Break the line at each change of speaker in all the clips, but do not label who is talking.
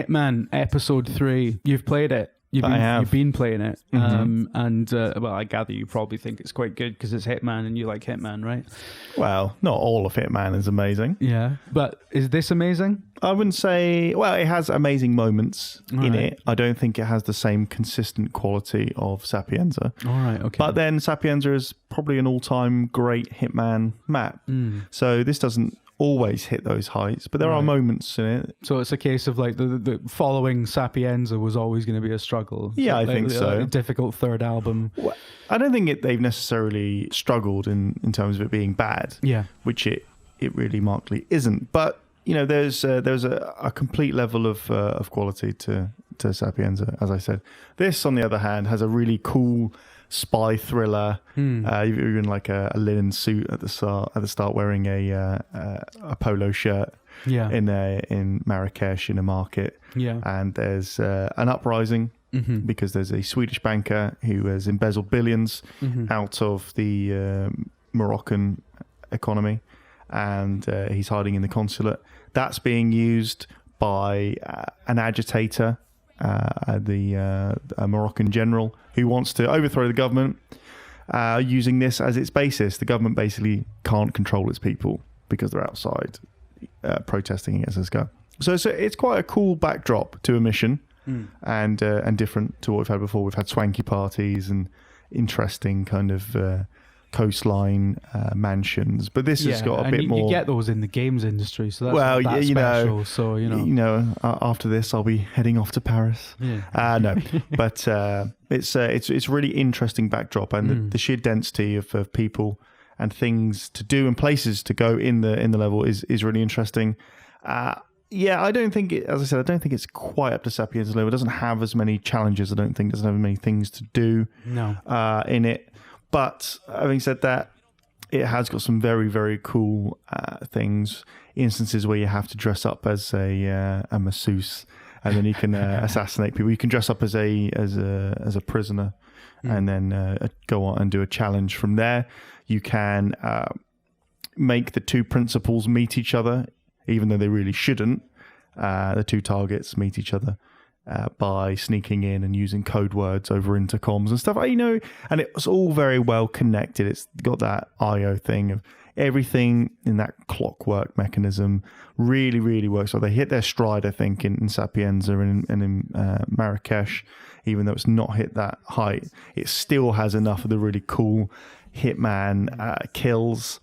Hitman Episode 3. You've played it. You've been playing it. Well, I gather you probably think it's quite good because it's Hitman and you like Hitman, right?
Well, not all of Hitman is amazing.
Yeah. But is this amazing?
I wouldn't say... Well, it has amazing moments in it. I don't think it has the same consistent quality of Sapienza.
All right, okay.
But then Sapienza is probably an all-time great Hitman map. So this doesn't always hit those heights, but there are moments in it.
So it's a case of like the following Sapienza was always going to be a struggle.
Yeah, I think so.
A difficult third album.
Well, I don't think they've necessarily struggled in terms of it being bad.
Yeah,
which it really markedly isn't. But you know, there's a complete level of quality to Sapienza, as I said. This, on the other hand, has a really cool spy thriller. You're in like a linen suit at the start, wearing a polo shirt. Yeah. In Marrakesh in a market. Yeah. And there's an uprising because there's a Swedish banker who has embezzled billions out of the Moroccan economy, and he's hiding in the consulate. That's being used by an agitator, a Moroccan general who wants to overthrow the government, using this as its basis. The government basically can't control its people because they're outside protesting against this guy. So it's quite a cool backdrop to a mission, and different to what we've had before. We've had swanky parties and interesting kind of coastline mansions, but this has got a bit more. You
get those in the games industry, so that's special. So
after this, I'll be heading off to Paris. Yeah. No, but it's really interesting backdrop, and the sheer density of people and things to do and places to go in the level is really interesting. I don't think as I said, I don't think it's quite up to Sapienza's level. It doesn't have as many challenges. I don't think it doesn't have as many things to do. In it. But having said that, it has got some very, very cool things. Instances where you have to dress up as a masseuse, and then you can assassinate people. You can dress up as a prisoner, and then go on and do a challenge from there. You can make the two principals meet each other, even though they really shouldn't. The two targets meet each other. By sneaking in and using code words over intercoms and stuff, and it's all very well connected. It's got that IO thing of everything in that clockwork mechanism really, really works. So they hit their stride, I think, in Sapienza and in Marrakesh, even though it's not hit that height. It still has enough of the really cool Hitman kills,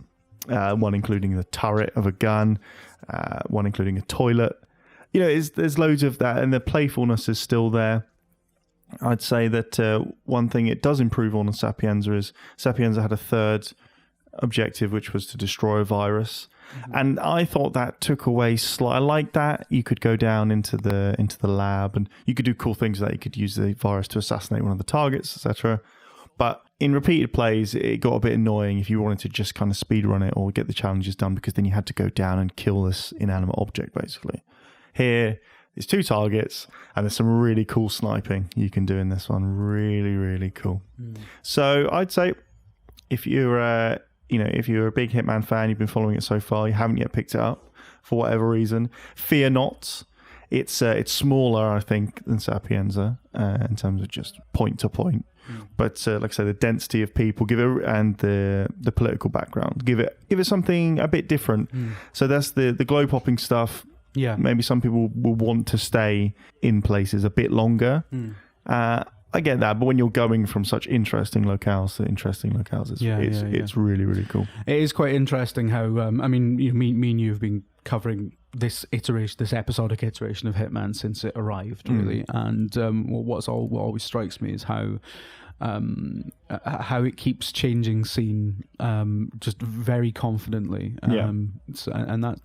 one including the turret of a gun, one including a toilet. There's loads of that, and the playfulness is still there. I'd say that one thing it does improve on Sapienza is Sapienza had a third objective, which was to destroy a virus. And I thought that took away I like that. You could go down into the lab, and you could do cool things with that. You could use the virus to assassinate one of the targets, etc. But in repeated plays, it got a bit annoying if you wanted to just kind of speedrun it or get the challenges done, because then you had to go down and kill this inanimate object, basically. Here, there's two targets, and there's some really cool sniping you can do in this one. Really, really cool. So I'd say if you're a big Hitman fan, you've been following it so far, you haven't yet picked it up for whatever reason, fear not. It's smaller, I think, than Sapienza in terms of just point to point. But like I say, the density of people and the political background give it something a bit different. So that's the globe hopping stuff. Yeah, maybe some people will want to stay in places a bit longer. I get that, but when you're going from such interesting locales to interesting locales, it's really, really cool. It
is quite interesting how me and you have been covering this episodic iteration of Hitman since it arrived, really. And what always strikes me is how it keeps changing scene just very confidently, and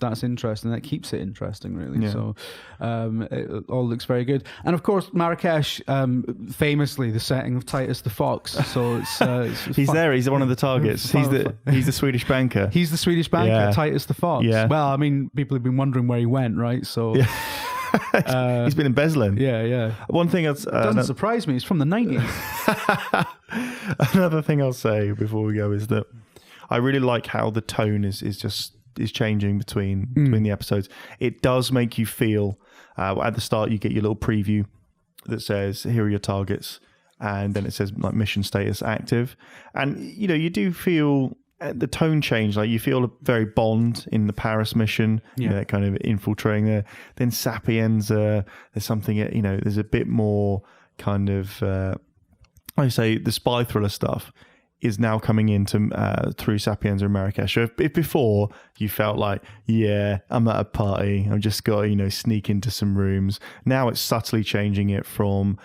that's interesting. That keeps it interesting, really. So it all looks very good. And of course, Marrakesh, famously the setting of Titus the Fox. So it's
he's fun. There. He's one of the targets. He's the Swedish banker.
He's the Swedish banker, Titus the Fox. Yeah. Well, I mean, people have been wondering where he went, right? So. Yeah.
He's been embezzling.
Yeah.
One thing
doesn't surprise me. It's from the 90s.
Another thing I'll say before we go is that I really like how the tone is changing between the episodes. It does make you feel At the start, you get your little preview that says, here are your targets. And then it says like mission status active. And, you know, you do feel the tone change. Like you feel very Bond in the Paris mission, you know, kind of infiltrating there. Then Sapienza, there's something, you know, there's a bit more kind of, I say the spy thriller stuff is now coming into through Sapienza and Marrakesh. So if before you felt like, yeah, I'm at a party, I've just got to, you know, sneak into some rooms. Now it's subtly changing it from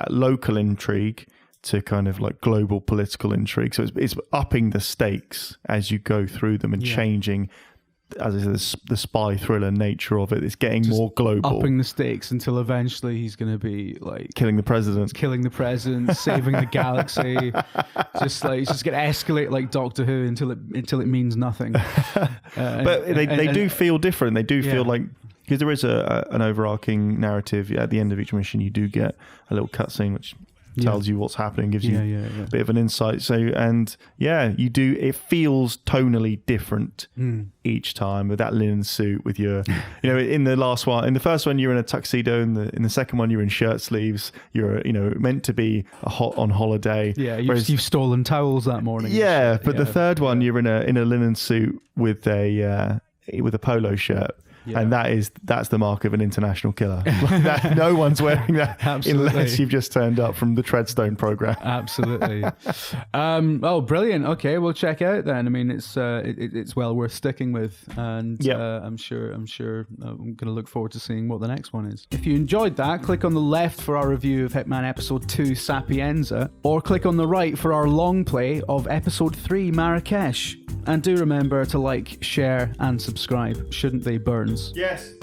local intrigue to kind of like global political intrigue. So it's upping the stakes as you go through them and changing, as I said, the spy thriller nature of it. It's getting just more global.
Upping the stakes until eventually he's going to be like...
killing the president, saving the galaxy.
Just like, it's just going to escalate like Doctor Who until it means nothing.
But they do feel different. They do feel like... Because there is an overarching narrative. At the end of each mission, you do get a little cutscene which tells you what's happening, gives you a bit of an insight. So, and you do, it feels tonally different each time with that linen suit, with your, you know, in the first one, you're in a tuxedo, in the second one, you're in shirt sleeves, you're, you know, meant to be on holiday.
Yeah. You've stolen towels that morning.
Yeah. But the third one, you're in a linen suit with a polo shirt. Yeah. And that's the mark of an international killer. Like no one's wearing that unless you've just turned up from the Treadstone program.
Absolutely. Oh, brilliant. Okay, we'll check out then. I mean, it's well worth sticking with, and I'm sure I'm going to look forward to seeing what the next one is. If you enjoyed that, click on the left for our review of Hitman Episode 2 Sapienza, or click on the right for our long play of Episode 3 Marrakesh. And do remember to like, share, and subscribe. Shouldn't they, Burns?
Yes.